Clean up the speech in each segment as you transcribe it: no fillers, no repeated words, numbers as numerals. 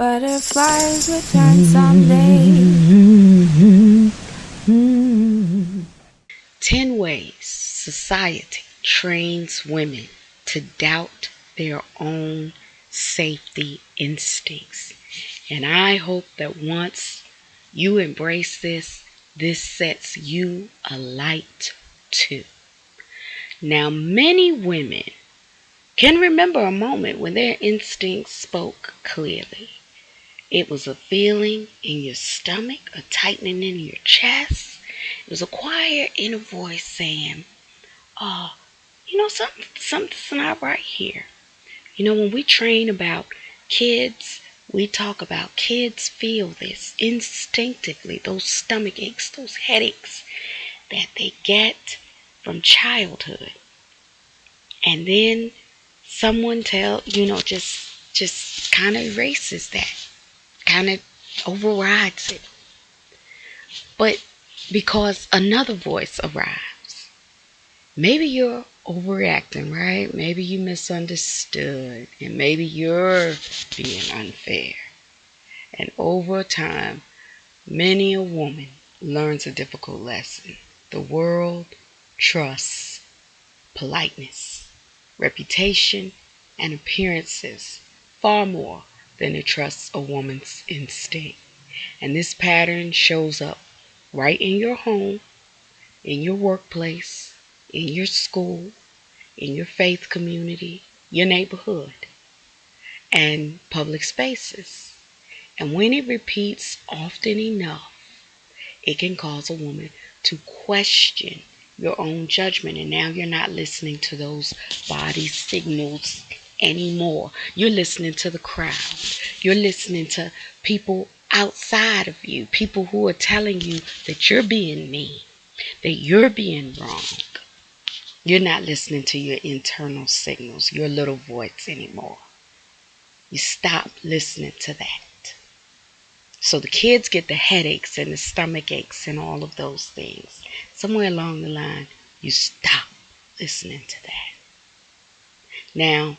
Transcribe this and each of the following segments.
Butterflies return someday. 10 ways society trains women to doubt their own safety instincts. And I hope that once you embrace this, this sets you alight too. Now, many women can remember a moment when their instincts spoke clearly. It was a feeling in your stomach, a tightening in your chest. It was a quiet inner voice saying, oh, something's not right here. When we train about kids, we talk about kids feel this instinctively, those stomach aches, those headaches that they get from childhood. And then someone just kind of erases that, kind of overrides it. But because another voice arrives, maybe you're overreacting, right? Maybe you misunderstood, and maybe you're being unfair. And over time, many a woman learns a difficult lesson. The world trusts politeness, reputation, and appearances far more than it trusts a woman's instinct. And this pattern shows up right in your home, in your workplace, in your school, in your faith community, your neighborhood, and public spaces. And when it repeats often enough, it can cause a woman to question your own judgment. And now you're not listening to those body signals anymore. You're listening to the crowd. You're listening to people outside of you, people who are telling you that you're being mean, that you're being wrong. You're not listening to your internal signals, your little voice anymore. You stop listening to that. So the kids get the headaches and the stomach aches and all of those things. Somewhere along the line, you stop listening to that. Now,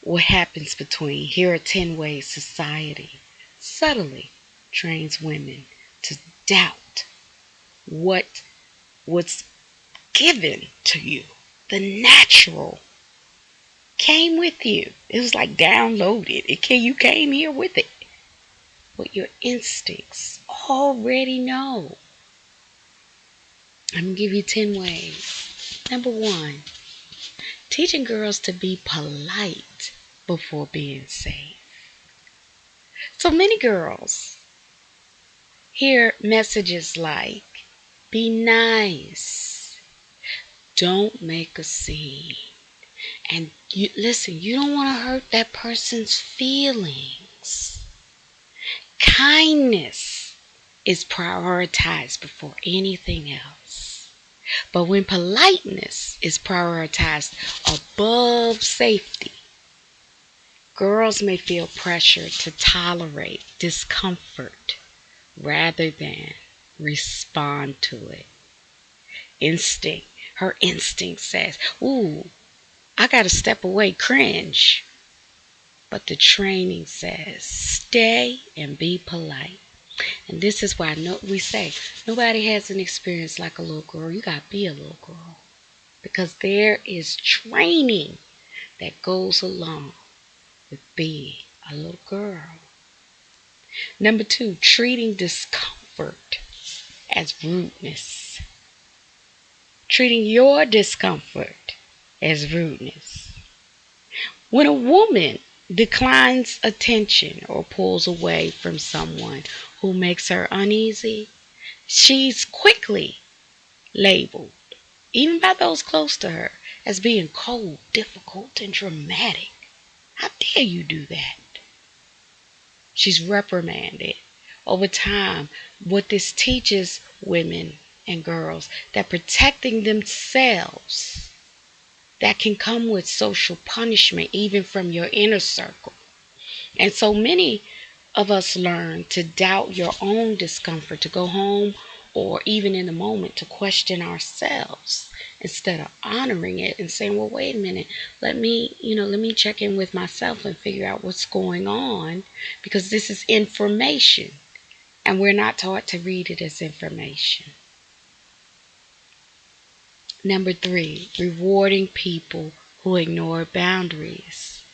what happens between here are 10 ways society subtly trains women to doubt what's given to you. The natural came with you. It was like downloaded. You came here with it. What your instincts already know. I'm going to give you 10 ways. Number 1, teaching girls to be polite before being safe. So many girls hear messages like, be nice, don't make a scene. And listen, you don't want to hurt that person's feelings. Kindness is prioritized before anything else. But when politeness is prioritized above safety, girls may feel pressure to tolerate discomfort rather than respond to it. Her instinct says, ooh, I gotta step away, cringe. But the training says, stay and be polite. And this is why we say, nobody has an experience like a little girl. You gotta be a little girl. Because there is training that goes along with being a little girl. Number 2, treating discomfort as rudeness. Treating your discomfort as rudeness. When a woman declines attention or pulls away from someone who makes her uneasy, she's quickly labeled, even by those close to her, as being cold, difficult, and dramatic. How dare you do that? She's reprimanded. Over time, what this teaches women and girls, that protecting themselves, that can come with social punishment, even from your inner circle. And so many of us learn to doubt your own discomfort, to go home or even in the moment to question ourselves. instead of honoring it and saying, well, wait a minute, let me check in with myself and figure out what's going on, because this is information and we're not taught to read it as information. Number 3, rewarding people who ignore boundaries.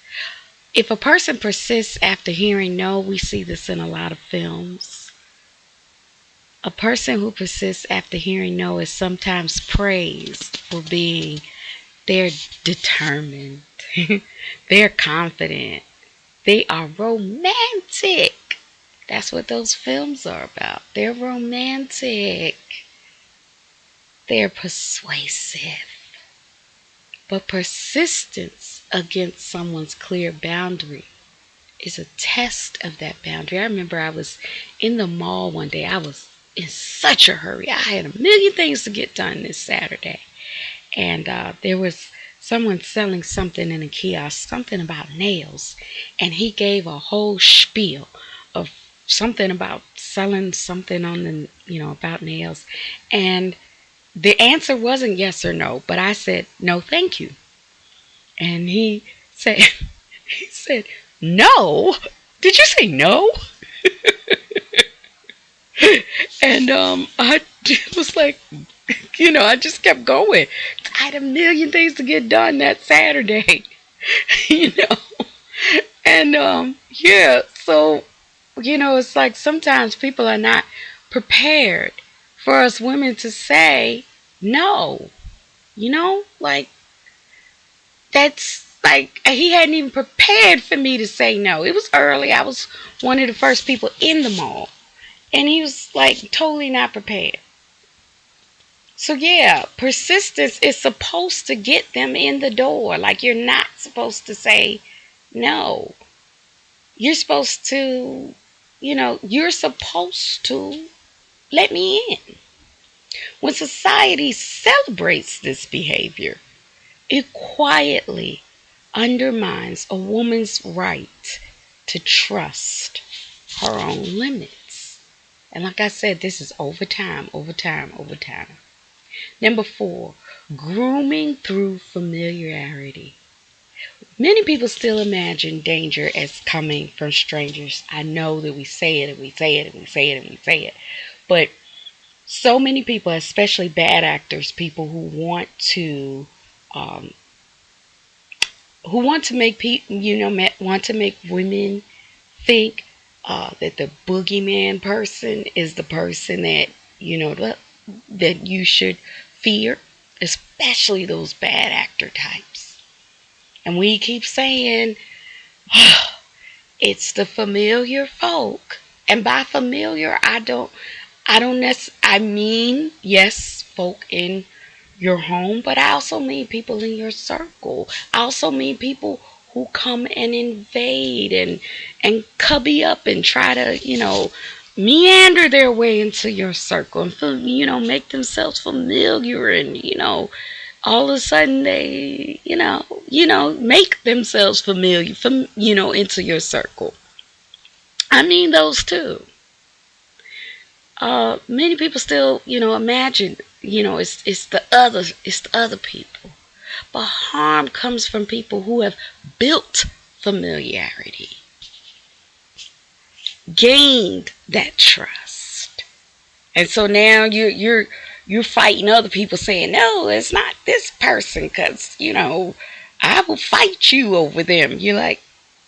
If a person persists after hearing no, we see this in a lot of films. A person who persists after hearing no is sometimes praised for being, they're determined, they're confident, they are romantic. That's what those films are about. They're romantic. They're persuasive. But persistence against someone's clear boundary is a test of that boundary. I remember I was in the mall one day. I was in such a hurry. I had a million things to get done this Saturday. And there was someone selling something in a kiosk, something about nails. And he gave a whole spiel of something about selling something on the, about nails. And the answer wasn't yes or no, but I said, no, thank you. And he said, no? Did you say no? And I was like, I just kept going. I had a million things to get done that Saturday, And yeah, so, it's like sometimes people are not prepared for us women to say no. Like, that's like, he hadn't even prepared for me to say no. It was early. I was one of the first people in the mall. And he was like totally not prepared. So yeah, persistence is supposed to get them in the door. Like, you're not supposed to say no. You're supposed to, you're supposed to let me in. When society celebrates this behavior, it quietly undermines a woman's right to trust her own limits. And like I said, this is over time. Number 4, grooming through familiarity. Many people still imagine danger as coming from strangers. I know that we say it and we say it and we say it and we say it. But so many people, especially bad actors, people who want to make women think that the boogeyman person is the person that that you should fear, especially those bad actor types. And we keep saying it's the familiar folk, and by familiar I mean, yes, folk in your home, but I also mean people in your circle. I also mean people who come and invade and cubby up and try to, meander their way into your circle and, make themselves familiar and, all of a sudden they, make themselves familiar into your circle. I mean those too. Many people still, imagine, it's the other people. But harm comes from people who have built familiarity, gained that trust, and so now you're fighting other people, saying, no, it's not this person, because I will fight you over them. You're like,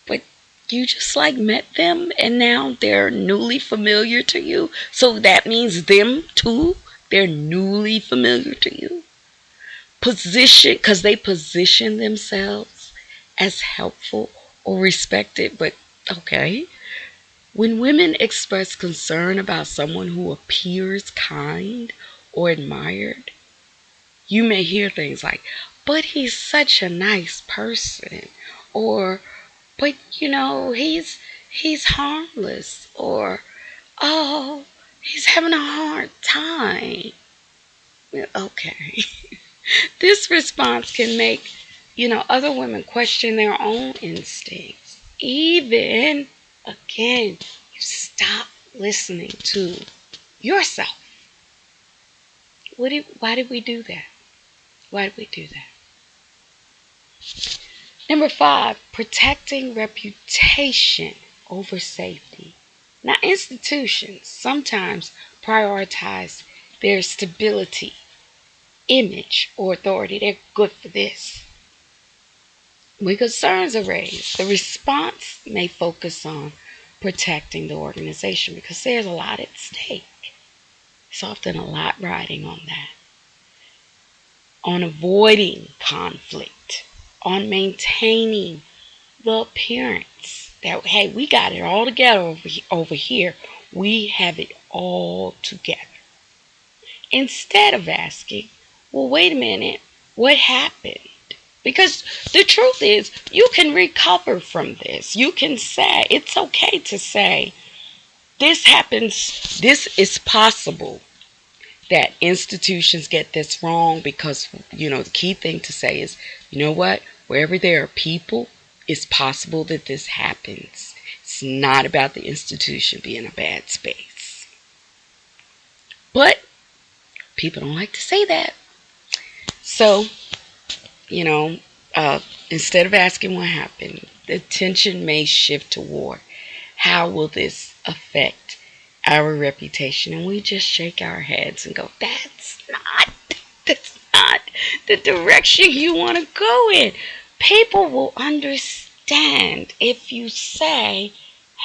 but you just like met them and now they're newly familiar to you. So that means them too, they're newly familiar to you. Because they position themselves as helpful or respected. But okay, when women express concern about someone who appears kind or admired, you may hear things like, but he's such a nice person, or but he's harmless, or oh, he's having a hard time. Okay. This response can make, other women question their own instincts. Even, again, you stop listening to yourself. Why did we do that? Why do we do that? Number 5, protecting reputation over safety. Now, institutions sometimes prioritize their stability, image, or authority. They're good for this. When concerns are raised, the response may focus on protecting the organization because there's a lot at stake. There's often a lot riding on that. On avoiding conflict, on maintaining the appearance that, hey, we got it all together over here. We have it all together. Instead of asking, well, wait a minute, what happened? Because the truth is, you can recover from this. You can say, it's okay to say, this happens, this is possible that institutions get this wrong because, the key thing to say is, you know what? Wherever there are people, it's possible that this happens. It's not about the institution being a bad space. But people don't like to say that. So, instead of asking what happened, the attention may shift toward how will this affect our reputation, and we just shake our heads and go, that's not the direction you want to go in. People will understand if you say,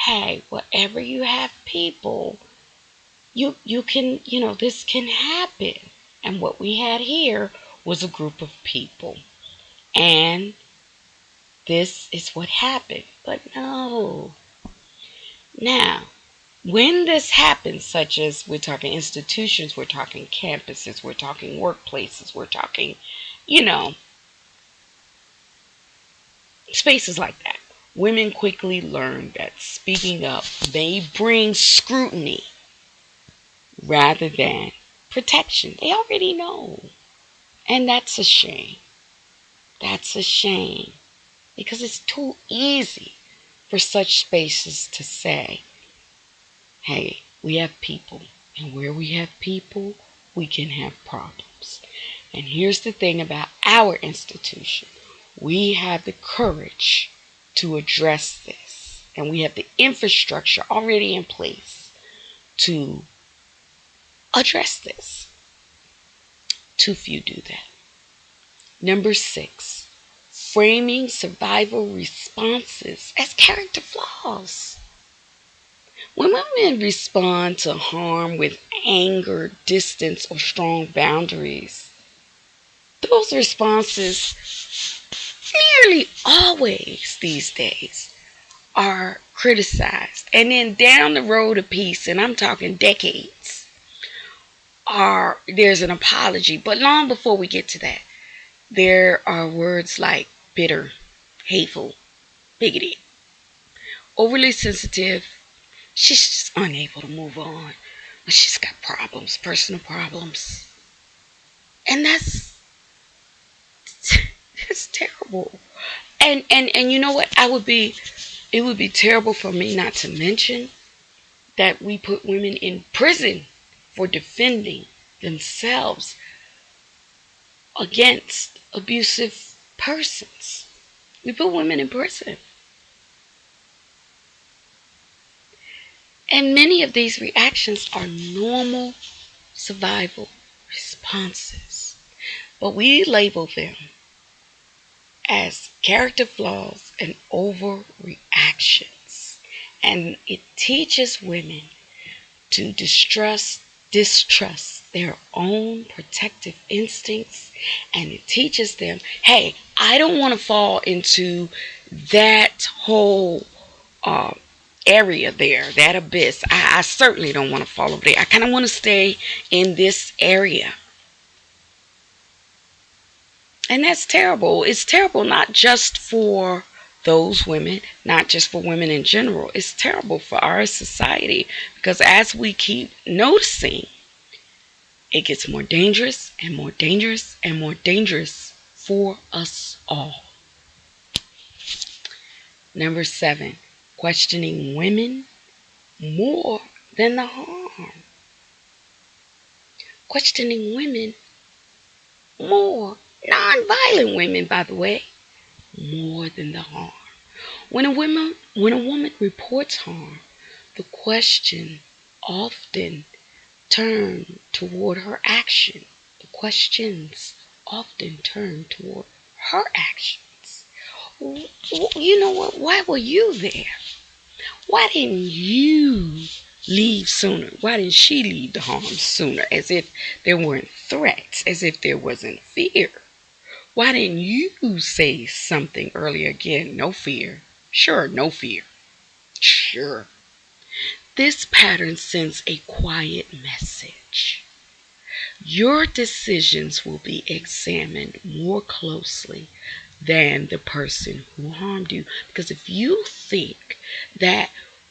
hey, wherever you have people, you can, this can happen. And what we had here was a group of people. And this is what happened. But no. Now, when this happens, such as we're talking institutions, we're talking campuses, we're talking workplaces, we're talking, spaces like that, women quickly learn that speaking up may bring scrutiny rather than protection. They already know. And that's a shame. That's a shame. Because it's too easy for such spaces to say, hey, we have people. And where we have people, we can have problems. And here's the thing about our institution. We have the courage to address this. And we have the infrastructure already in place to address this. Too few do that. Number 6, framing survival responses as character flaws. When women respond to harm with anger, distance, or strong boundaries, those responses nearly always these days are criticized. And then down the road a piece, and I'm talking decades, there's an apology. But long before we get to that, there are words like bitter, hateful, bigoted, overly sensitive. She's just unable to move on. She's got problems, personal problems. And that's terrible. And you know what? It would be terrible for me not to mention that we put women in prison for defending themselves against abusive persons. We put women in prison. And many of these reactions are normal survival responses. But we label them as character flaws and overreactions. And it teaches women to distrust their own protective instincts. And it teaches them, hey, I don't want to fall into that whole area there, that abyss. I certainly don't want to fall over there. I kind of want to stay in this area. And that's terrible. It's terrible not just for those women, not just for women in general. It's terrible for our society because as we keep noticing, it gets more dangerous and more dangerous and more dangerous for us all. Number 7, questioning women more than the harm. Questioning women more Non-violent women, by the way, more than the harm. When a woman reports harm, the question often turn toward her action. The questions often turn toward her actions. You know what? Why were you there? Why didn't you leave sooner? Why didn't she leave the harm sooner? As if there weren't threats, as if there wasn't fear. Why didn't you say something earlier? Again, no fear. Sure, no fear. Sure. This pattern sends a quiet message. Your decisions will be examined more closely than the person who harmed you. Because if you think that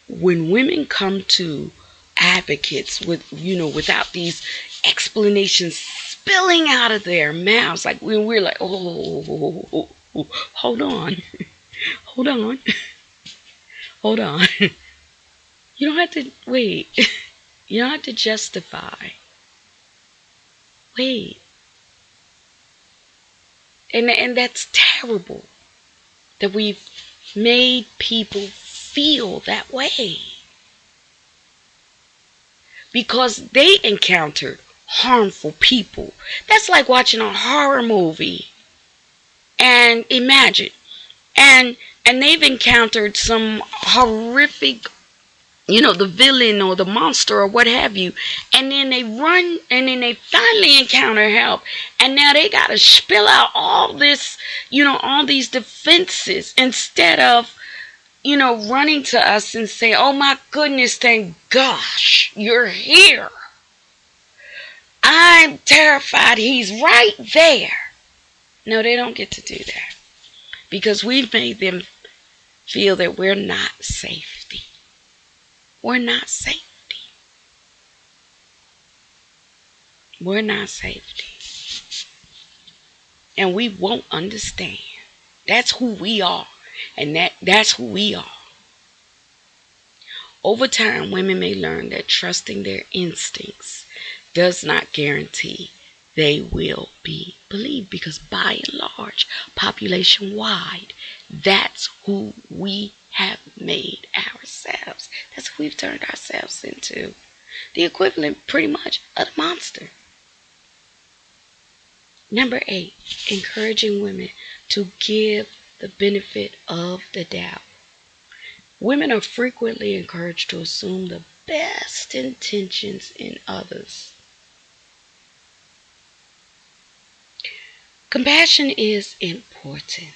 when women come to advocates without these explanations spilling out of their mouths, like when we're like, oh, hold on, hold on, hold on. You don't have to wait. You don't have to justify. Wait. And that's terrible that we've made people feel that way. Because they encountered harmful people. That's like watching a horror movie. And imagine. And they've encountered some horrific, the villain or the monster or what have you. And then they run and then they finally encounter help. And now they got to spill out all this, all these defenses instead of, running to us and say, oh my goodness, thank gosh, you're here. I'm terrified he's right there. No, they don't get to do that. Because we've made them feel that we're not safety. We're not safety. We're not safety. And we won't understand. That's who we are. And that's who we are. Over time, women may learn that trusting their instincts does not guarantee they will be believed. Because by and large, population-wide, that's who we have made ourselves. That's who we've turned ourselves into. The equivalent, pretty much, of the monster. Number 8, encouraging women to give the benefit of the doubt. Women are frequently encouraged to assume the best intentions in others. Compassion is important.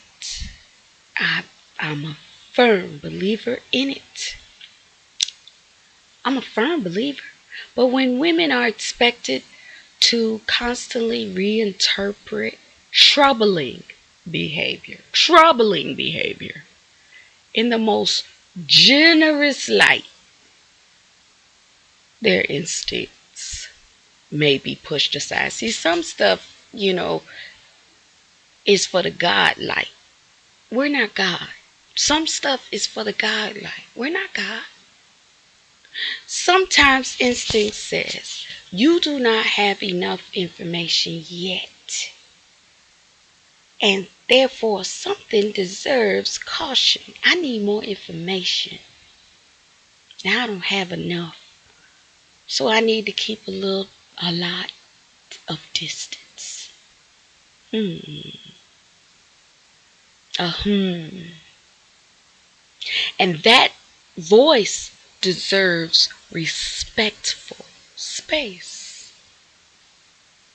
I'm a firm believer in it. I'm a firm believer. But when women are expected to constantly reinterpret troubling behavior in the most generous light, their instincts may be pushed aside. See, some stuff, is for the God light. We're not God. Some stuff is for the God light. We're not God. Sometimes instinct says, you do not have enough information yet. And therefore, something deserves caution. I need more information. Now I don't have enough. So I need to keep a lot of distance. And that voice deserves respectful space.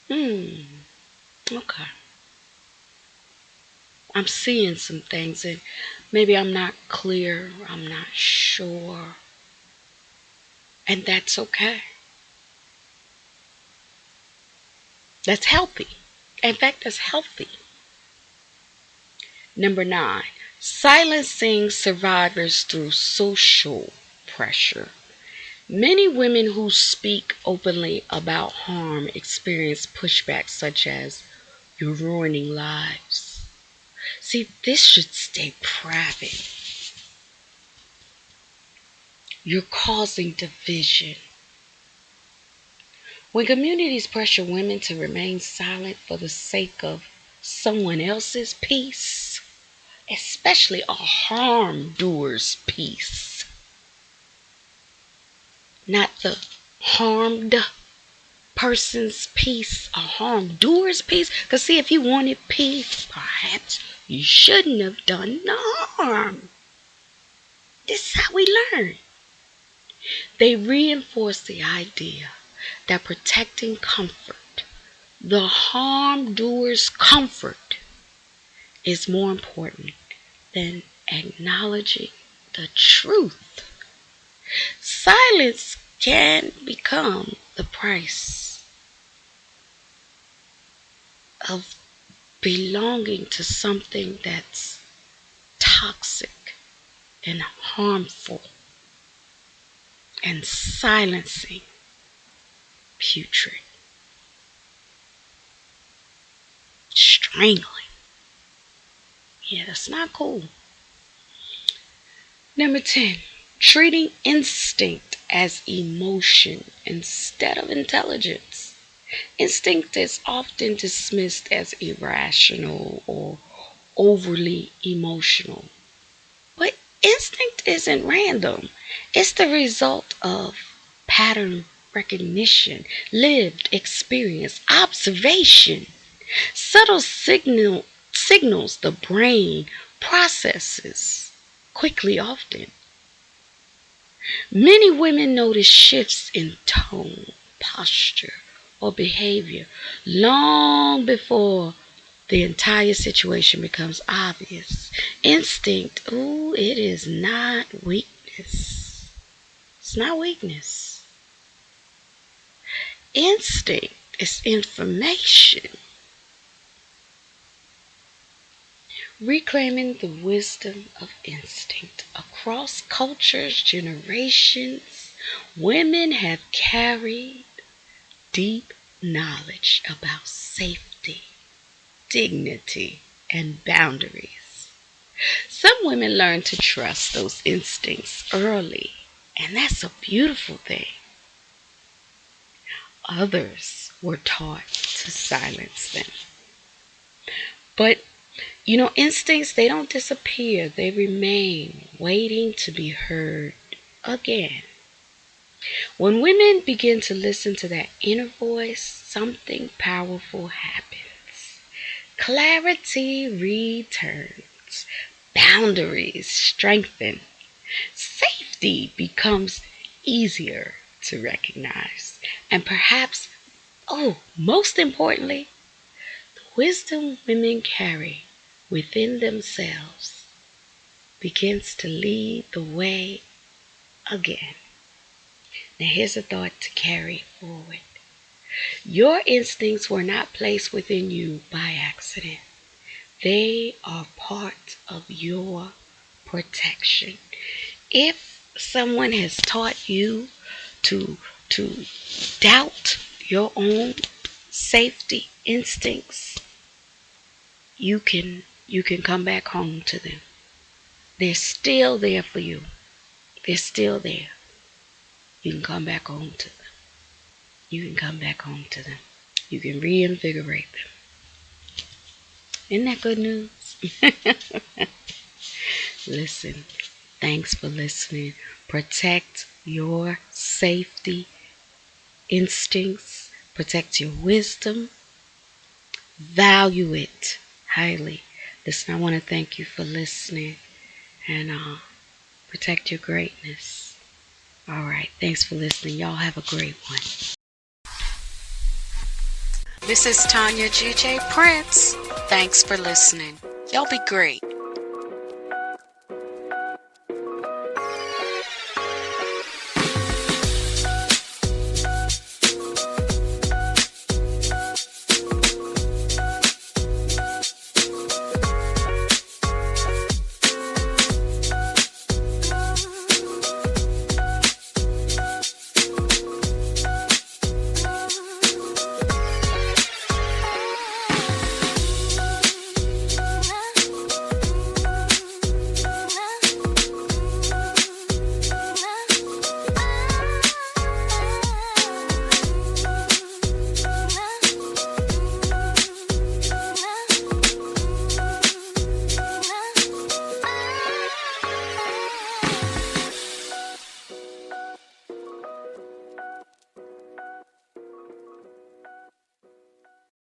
Okay. I'm seeing some things and maybe I'm not clear, I'm not sure. And that's okay. That's healthy. In fact, that's healthy. Number 9, silencing survivors through social pressure. Many women who speak openly about harm experience pushback such as, you're ruining lives. See, this should stay private. You're causing division. When communities pressure women to remain silent for the sake of someone else's peace, especially a harm doer's peace, not the harmed person's peace, a harm doer's peace. Because see, if you wanted peace, perhaps you shouldn't have done no harm. This is how we learn. They reinforce the idea that protecting comfort, the harm doer's comfort, is more important than acknowledging the truth. Silence can become the price of belonging to something that's toxic and harmful and silencing, putrid, strangling. Yeah, that's not cool. Number 10, treating instinct as emotion instead of intelligence. Instinct is often dismissed as irrational or overly emotional. But instinct isn't random. It's the result of pattern recognition, lived experience, observation, subtle signals the brain processes quickly often. Many women notice shifts in tone, posture, or behavior long before the entire situation becomes obvious. Instinct, it is not weakness. It's not weakness. Instinct is information. Reclaiming the wisdom of instinct. Across cultures, generations, women have carried deep knowledge about safety, dignity, and boundaries. Some women learn to trust those instincts early, and that's a beautiful thing. Others were taught to silence them. But instincts, they don't disappear. They remain, waiting to be heard again. When women begin to listen to that inner voice, something powerful happens. Clarity returns. Boundaries strengthen. Safety becomes easier to recognize. And perhaps, most importantly, the wisdom women carry within themselves begins to lead the way again. Now here's a thought to carry forward. Your instincts were not placed within you by accident. They are part of your protection. If someone has taught you to doubt your own safety instincts, you can come back home to them. They're still there for you. They're still there. You can come back home to them. You can come back home to them. You can reinvigorate them. Isn't that good news? Listen, thanks for listening. Protect your safety instincts. Protect your wisdom. Value it highly. Listen, I want to thank you for listening, and protect your greatness. All right, thanks for listening. Y'all have a great one. This is Tanya G.J. Prince. Thanks for listening. Y'all be great.